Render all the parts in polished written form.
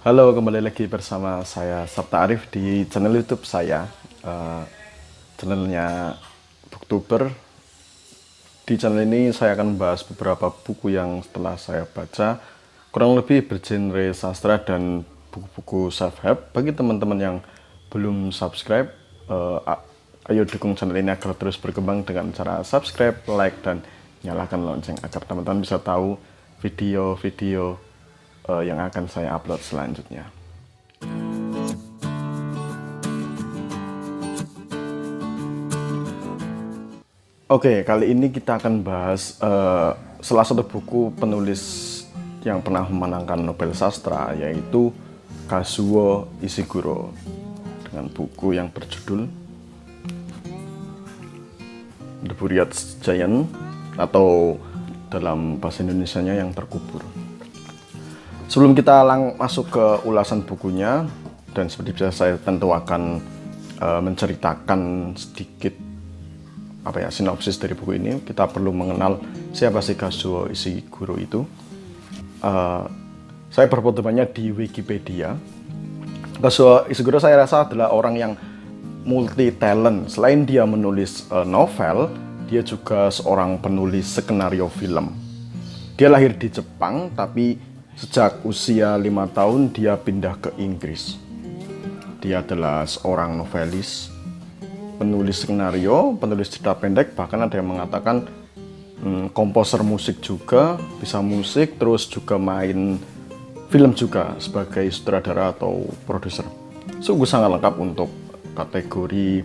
Halo, kembali lagi bersama saya Sabta Arif di channel YouTube saya, eh, channelnya Booktuber. Di channel ini saya akan membahas beberapa buku yang setelah saya baca, kurang lebih bergenre sastra dan buku-buku self-help. Bagi teman-teman yang belum subscribe, ayo dukung channel ini agar terus berkembang dengan cara subscribe, like, dan nyalakan lonceng agar teman-teman bisa tahu video-video yang akan saya upload selanjutnya. Oke, kali ini kita akan bahas salah satu buku penulis yang pernah memenangkan Nobel Sastra, yaitu Kazuo Ishiguro, dengan buku yang berjudul The Buried Giant, atau dalam bahasa Indonesianya Yang Terkubur. Sebelum kita masuk ke ulasan bukunya, dan seperti biasa saya tentu akan menceritakan sedikit sinopsis dari buku ini. Kita perlu mengenal siapa sih Kazuo Ishiguro itu. Saya berpedomannya di Wikipedia. Kazuo Ishiguro saya rasa adalah orang yang multi talent. Selain dia menulis novel, dia juga seorang penulis skenario film. Dia lahir di Jepang, tapi sejak usia 5 tahun dia pindah ke Inggris. Dia adalah seorang novelis, penulis skenario, penulis cerita pendek, bahkan ada yang mengatakan komposer musik juga, bisa musik, terus juga main film juga sebagai sutradara atau produser. Sungguh sangat lengkap untuk kategori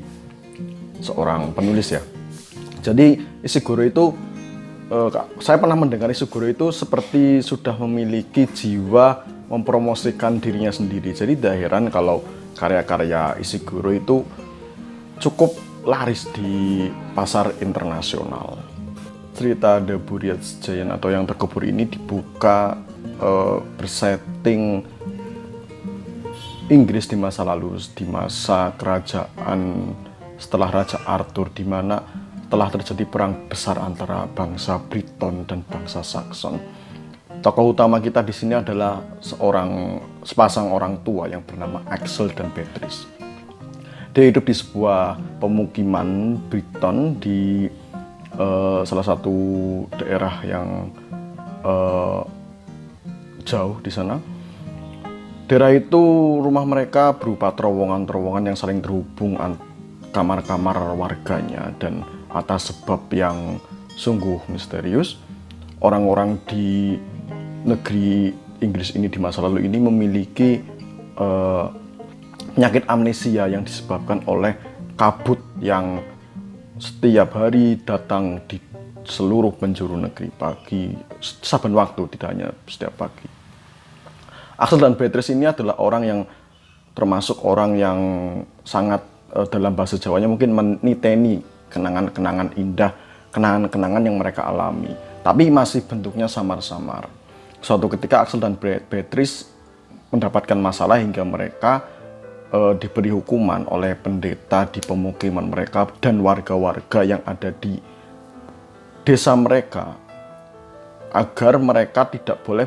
seorang penulis ya. Jadi Ishiguro itu, saya pernah mendengar Ishiguro itu seperti sudah memiliki jiwa mempromosikan dirinya sendiri. Jadi tidak heran kalau karya-karya Ishiguro itu cukup laris di pasar internasional. Cerita The Buried Giant atau Yang Terkubur ini dibuka bersetting Inggris di masa lalu, di masa kerajaan setelah Raja Arthur, di mana telah terjadi perang besar antara bangsa Briton dan bangsa Saxon. Tokoh utama kita di sini adalah sepasang orang tua yang bernama Axel dan Beatrice. Dia hidup di sebuah pemukiman Briton di salah satu daerah yang jauh di sana. Daerah itu, rumah mereka berupa terowongan-terowongan yang saling terhubung kamar-kamar warganya, dan atas sebab yang sungguh misterius, orang-orang di negeri Inggris ini di masa lalu ini memiliki penyakit amnesia yang disebabkan oleh kabut yang setiap hari datang di seluruh penjuru negeri pagi, saben waktu, tidak hanya setiap pagi. Axel dan Beatrice ini adalah orang yang termasuk orang yang sangat dalam bahasa Jawanya mungkin meniteni kenangan-kenangan indah, kenangan-kenangan yang mereka alami, tapi masih bentuknya samar-samar. Suatu ketika Axel dan Beatrice mendapatkan masalah hingga mereka diberi hukuman oleh pendeta di pemukiman mereka dan warga-warga yang ada di desa mereka, agar mereka tidak boleh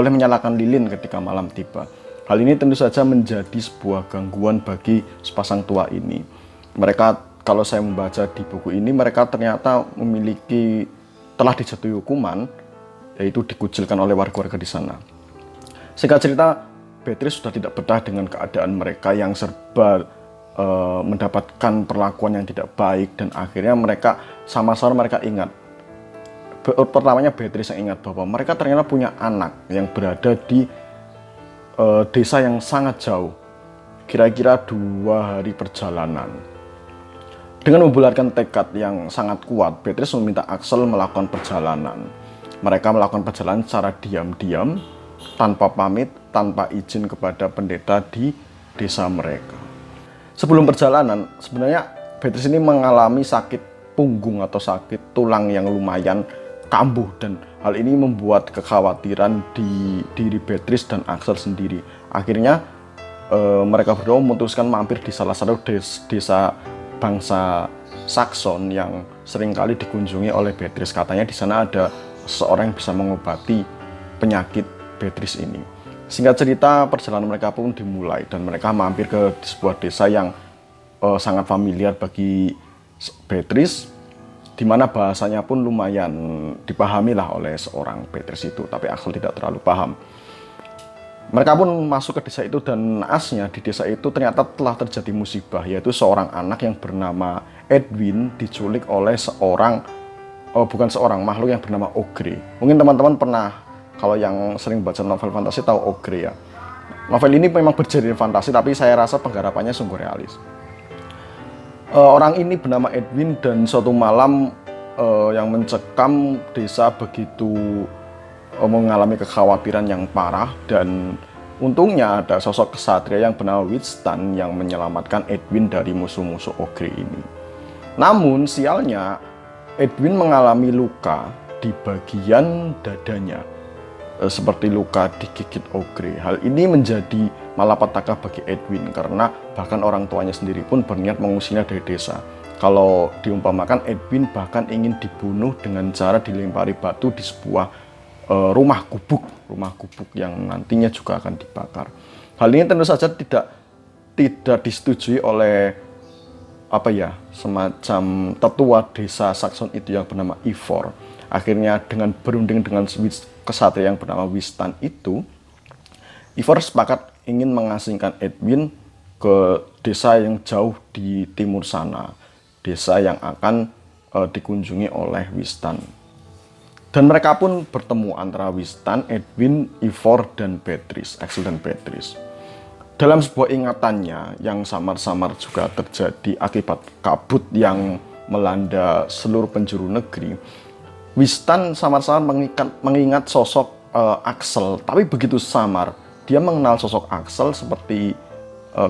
menyalakan lilin ketika malam tiba. Hal ini tentu saja menjadi sebuah gangguan bagi sepasang tua ini. Mereka, kalau saya membaca di buku ini, mereka ternyata telah dijatuhi hukuman, yaitu dikucilkan oleh warga-warga di sana. Singkat cerita, Beatrice sudah tidak betah dengan keadaan mereka yang serba mendapatkan perlakuan yang tidak baik, dan akhirnya mereka sama-sama ingat. Pertamanya Beatrice yang ingat bahwa mereka ternyata punya anak yang berada di desa yang sangat jauh, kira-kira 2 hari perjalanan. Dengan membulatkan tekad yang sangat kuat, Beatrice meminta Axel melakukan perjalanan. Mereka melakukan perjalanan secara diam-diam, tanpa pamit, tanpa izin kepada pendeta di desa mereka. Sebelum perjalanan, sebenarnya Beatrice ini mengalami sakit punggung atau sakit tulang yang lumayan kambuh, dan hal ini membuat kekhawatiran di diri Beatrice dan Axel sendiri. Akhirnya mereka berdua memutuskan mampir di salah satu desa bangsa Saxon yang seringkali dikunjungi oleh Beatrice. Katanya di sana ada seorang yang bisa mengobati penyakit Beatrice ini. Singkat cerita, perjalanan mereka pun dimulai dan mereka mampir ke sebuah desa yang sangat familiar bagi Beatrice, di mana bahasanya pun lumayan dipahami lah oleh seorang Beatrice itu, tapi Axel tidak terlalu paham. Mereka pun masuk ke desa itu dan naasnya di desa itu ternyata telah terjadi musibah, yaitu seorang anak yang bernama Edwin diculik oleh makhluk yang bernama Ogre. Mungkin teman-teman pernah, kalau yang sering baca novel fantasi tahu Ogre ya. Novel ini memang bergenre fantasi, tapi saya rasa penggarapannya sungguh realis. Orang ini bernama Edwin dan suatu malam yang mencekam desa begitu mengalami kekhawatiran yang parah, dan untungnya ada sosok kesatria yang bernama Winston yang menyelamatkan Edwin dari musuh-musuh Ogre ini. Namun sialnya Edwin mengalami luka di bagian dadanya, seperti luka digigit Ogre. Hal ini menjadi malapetaka bagi Edwin karena bahkan orang tuanya sendiri pun berniat mengusirnya dari desa. Kalau diumpamakan, Edwin bahkan ingin dibunuh dengan cara dilempari batu di sebuah rumah gubuk yang nantinya juga akan dibakar. Hal ini tentu saja tidak disetujui oleh semacam tetua desa Saxon itu yang bernama Ivor. Akhirnya dengan berunding dengan kesatria yang bernama Winston itu, Ivor sepakat ingin mengasingkan Edwin ke desa yang jauh di timur sana, desa yang akan dikunjungi oleh Winston. Dan mereka pun bertemu antara Winston, Edwin, Ivor, dan Beatrice, Axel dan Beatrice. Dalam sebuah ingatannya yang samar-samar juga terjadi akibat kabut yang melanda seluruh penjuru negeri, Winston samar-samar mengingat sosok Axel, tapi begitu samar. Dia mengenal sosok Axel seperti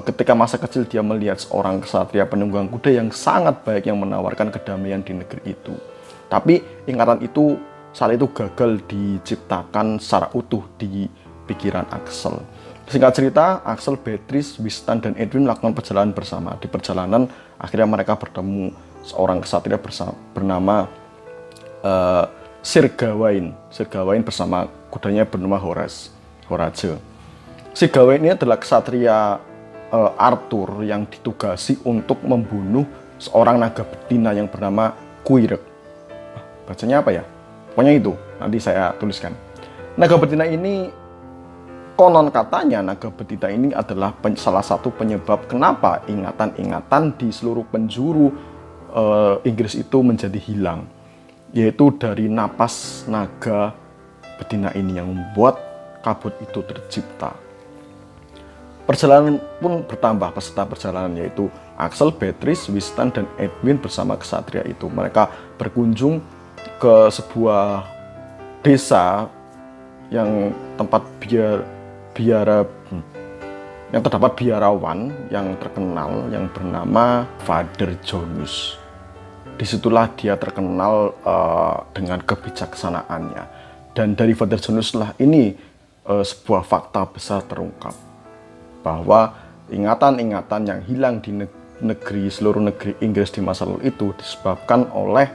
ketika masa kecil dia melihat seorang kesatria penunggang kuda yang sangat baik yang menawarkan kedamaian di negeri itu. Tapi ingatan itu saat itu gagal diciptakan secara utuh di pikiran Axel. Singkat cerita, Axel, Beatrice, Winston, dan Edwin melakukan perjalanan bersama. Di perjalanan, akhirnya mereka bertemu seorang kesatria bernama Sir Gawain. Sir Gawain bersama kudanya bernama Horace. Sir Gawain ini adalah kesatria Arthur yang ditugasi untuk membunuh seorang naga betina yang bernama Quirrell. Bacanya apa ya? Pokoknya itu, nanti saya tuliskan. Naga betina ini, konon katanya naga betina ini adalah salah satu penyebab kenapa ingatan-ingatan di seluruh penjuru Inggris itu menjadi hilang. Yaitu dari napas naga betina ini yang membuat kabut itu tercipta. Perjalanan pun bertambah peserta perjalanan, yaitu Axel, Beatrice, Winston, dan Edwin bersama kesatria itu. Mereka berkunjung ke sebuah desa yang tempat yang terdapat biarawan yang terkenal yang bernama Father Jonas. Disitulah dia terkenal dengan kebijaksanaannya, dan dari Father Jonas lah ini sebuah fakta besar terungkap bahwa ingatan-ingatan yang hilang di seluruh negeri Inggris di masa lalu itu disebabkan oleh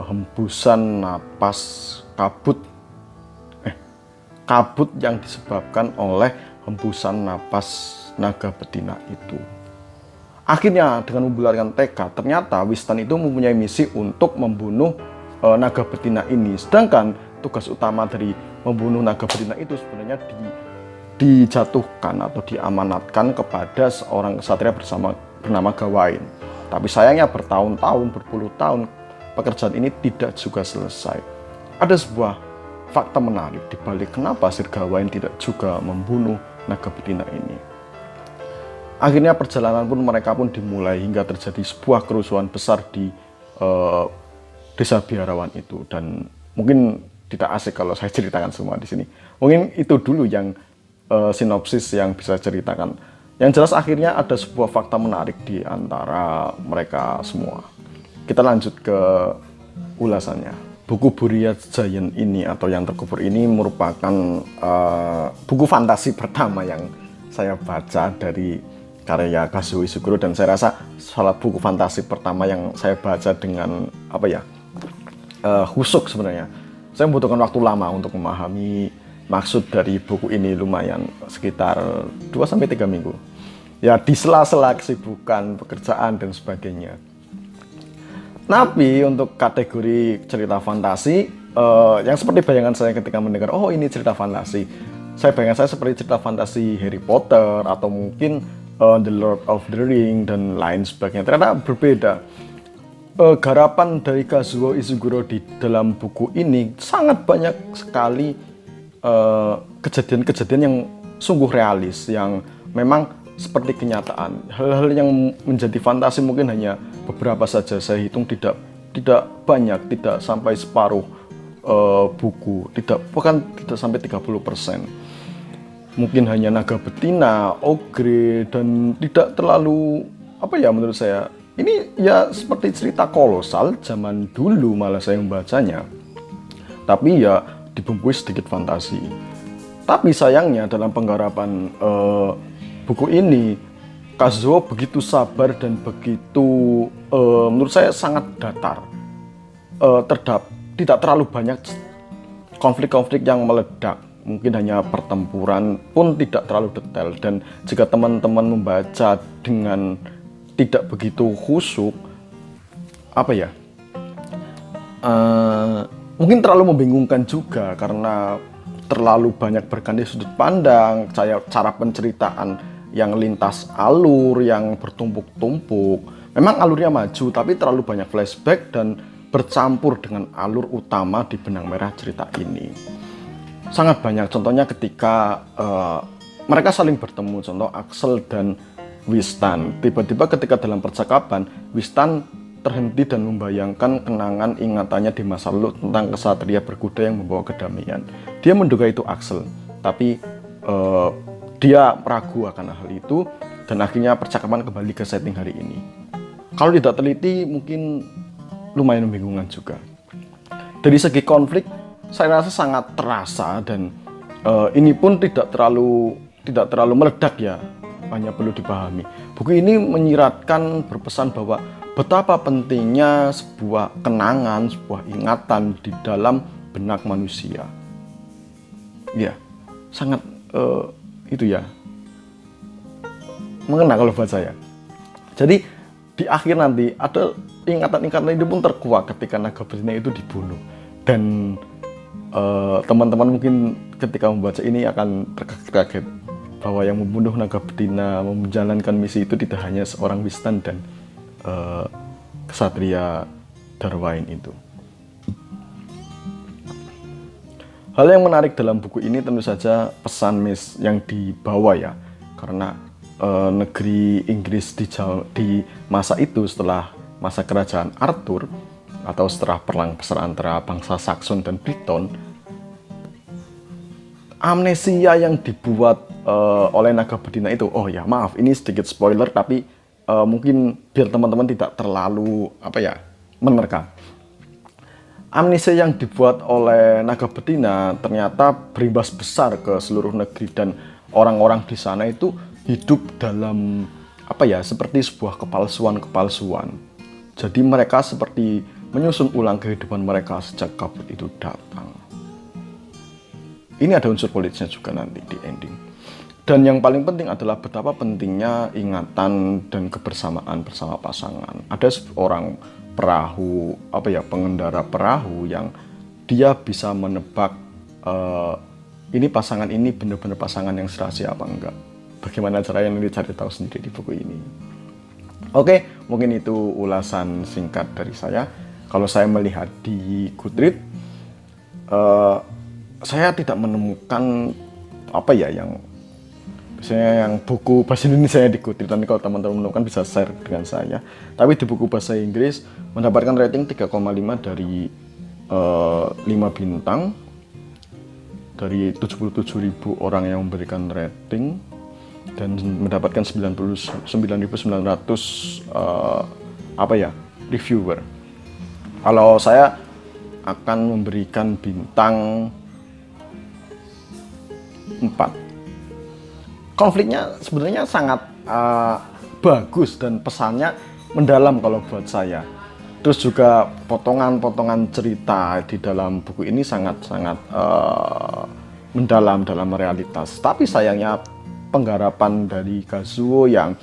hembusan napas kabut yang disebabkan oleh hembusan napas naga betina itu. Akhirnya dengan membularkan tekad, ternyata Winston itu mempunyai misi untuk membunuh naga betina ini. Sedangkan tugas utama dari membunuh naga betina itu sebenarnya dijatuhkan atau diamanatkan kepada seorang kesatria bernama Gawain. Tapi sayangnya bertahun-tahun, berpuluh tahun, pekerjaan ini tidak juga selesai. Ada sebuah fakta menarik di balik kenapa Sir Gawain tidak juga membunuh naga betina ini. Akhirnya perjalanan pun mereka pun dimulai hingga terjadi sebuah kerusuhan besar di desa biarawan itu, dan mungkin tidak asik kalau saya ceritakan semua di sini. Mungkin itu dulu yang sinopsis yang bisa ceritakan. Yang jelas akhirnya ada sebuah fakta menarik di antara mereka semua. Kita lanjut ke ulasannya. Buku Buria Giant ini atau yang terkubur ini merupakan buku fantasi pertama yang saya baca dari karya Kazuo Ishiguro, dan saya rasa salah buku fantasi pertama yang saya baca dengan khusyuk sebenarnya. Saya membutuhkan waktu lama untuk memahami maksud dari buku ini lumayan sekitar 2-3 minggu. Ya di sela-sela kesibukan, pekerjaan dan sebagainya. Tapi untuk kategori cerita fantasi, yang seperti bayangan saya ketika mendengar, oh ini cerita fantasi. Bayangan saya seperti cerita fantasi Harry Potter atau mungkin The Lord of the Ring dan lain sebagainya. Ternyata berbeda. Garapan dari Kazuo Ishiguro di dalam buku ini sangat banyak sekali kejadian-kejadian yang sungguh realis, yang memang seperti kenyataan. Hal-hal yang menjadi fantasi mungkin hanya beberapa saja. Saya hitung tidak banyak, tidak sampai separuh buku, bahkan tidak sampai 30%. Mungkin hanya naga betina, ogre, dan tidak terlalu menurut saya ini ya seperti cerita kolosal zaman dulu malah saya membacanya. Tapi ya dibumbui sedikit fantasi. Tapi sayangnya dalam penggarapan buku ini Kazuo begitu sabar dan begitu menurut saya sangat datar. Tidak terlalu banyak konflik-konflik yang meledak. Mungkin hanya pertempuran pun tidak terlalu detail. Dan jika teman-teman membaca dengan tidak begitu khusyuk, mungkin terlalu membingungkan juga karena terlalu banyak berganti sudut pandang, cara penceritaan yang lintas alur, yang bertumpuk-tumpuk. Memang alurnya maju, tapi terlalu banyak flashback dan bercampur dengan alur utama di benang merah cerita ini. Sangat banyak, contohnya ketika mereka saling bertemu, contoh Axel dan Wistan. Tiba-tiba ketika dalam percakapan, Wistan terhenti dan membayangkan kenangan ingatannya di masa lalu tentang kesatria berkuda yang membawa kedamaian. Dia menduga itu Axel, tapi dia ragu akan hal itu, dan akhirnya percakapan kembali ke setting hari ini. Kalau tidak teliti mungkin lumayan membingungkan juga. Dari segi konflik saya rasa sangat terasa, dan ini pun tidak terlalu meledak ya, hanya perlu dipahami. Buku ini menyiratkan, berpesan bahwa betapa pentingnya sebuah kenangan, sebuah ingatan di dalam benak manusia. Ya, sangat mengena kalau buat saya. Jadi di akhir nanti ada ingatan-ingatan itu pun terkuak ketika naga betina itu dibunuh, dan teman-teman mungkin ketika membaca ini akan terkaget-kaget bahwa yang membunuh naga betina, menjalankan misi itu tidak hanya seorang Wistan dan kesatria Darwain itu. Hal yang menarik dalam buku ini tentu saja pesan yang dibawa ya, karena negeri Inggris di masa itu, setelah masa kerajaan Arthur atau setelah perang besar antara bangsa Saxon dan Briton, amnesia yang dibuat oleh naga betina itu, maaf ini sedikit spoiler, tapi mungkin biar teman-teman tidak terlalu menerka. Amnesia yang dibuat oleh naga betina ternyata berimbas besar ke seluruh negeri, dan orang-orang di sana itu hidup dalam seperti sebuah kepalsuan. Jadi mereka seperti menyusun ulang kehidupan mereka sejak kabut itu datang. Ini ada unsur politisnya juga nanti di ending. Dan yang paling penting adalah betapa pentingnya ingatan dan kebersamaan bersama pasangan. Ada seorang pengendara perahu yang dia bisa menebak ini pasangan ini benar-benar pasangan yang serasi apa enggak. Bagaimana caranya nanti cari tahu sendiri di buku ini. Oke, mungkin itu ulasan singkat dari saya. Kalau saya melihat di Goodreads, saya tidak menemukan yang biasanya yang buku bahasa Indonesia di Goodreads. Nanti kalau teman-teman menemukan bisa share dengan saya. Tapi di buku bahasa Inggris mendapatkan rating 3,5 dari 5 bintang dari 77.000 orang yang memberikan rating, dan mendapatkan 99.900 reviewer. Kalau saya akan memberikan bintang 4. Konfliknya sebenarnya sangat bagus dan pesannya mendalam kalau buat saya. Terus juga potongan-potongan cerita di dalam buku ini sangat-sangat mendalam dalam realitas. Tapi sayangnya penggarapan dari Kazuo yang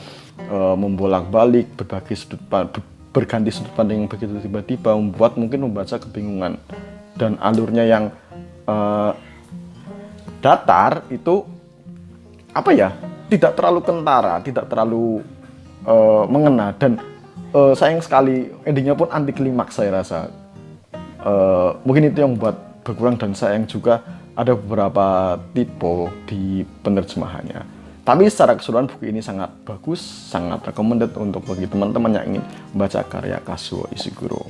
membolak-balik berganti sudut pandang yang begitu tiba-tiba membuat mungkin membaca kebingungan, dan alurnya yang datar itu apa ya, tidak terlalu kentara, tidak terlalu mengena, dan sayang sekali endingnya pun anti klimaks saya rasa. Mungkin itu yang membuat berkurang, dan sayang juga ada beberapa tipe di penerjemahannya. Tapi secara keseluruhan buku ini sangat bagus, sangat recommended untuk bagi teman-teman yang ingin membaca karya Kazuo Ishiguro.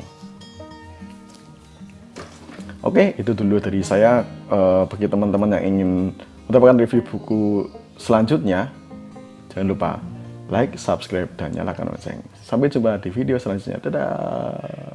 Oke, itu dulu dari saya. Bagi teman-teman yang ingin mendapatkan review buku selanjutnya, jangan lupa like, subscribe, dan nyalakan lonceng. Sampai jumpa di video selanjutnya. Dadah!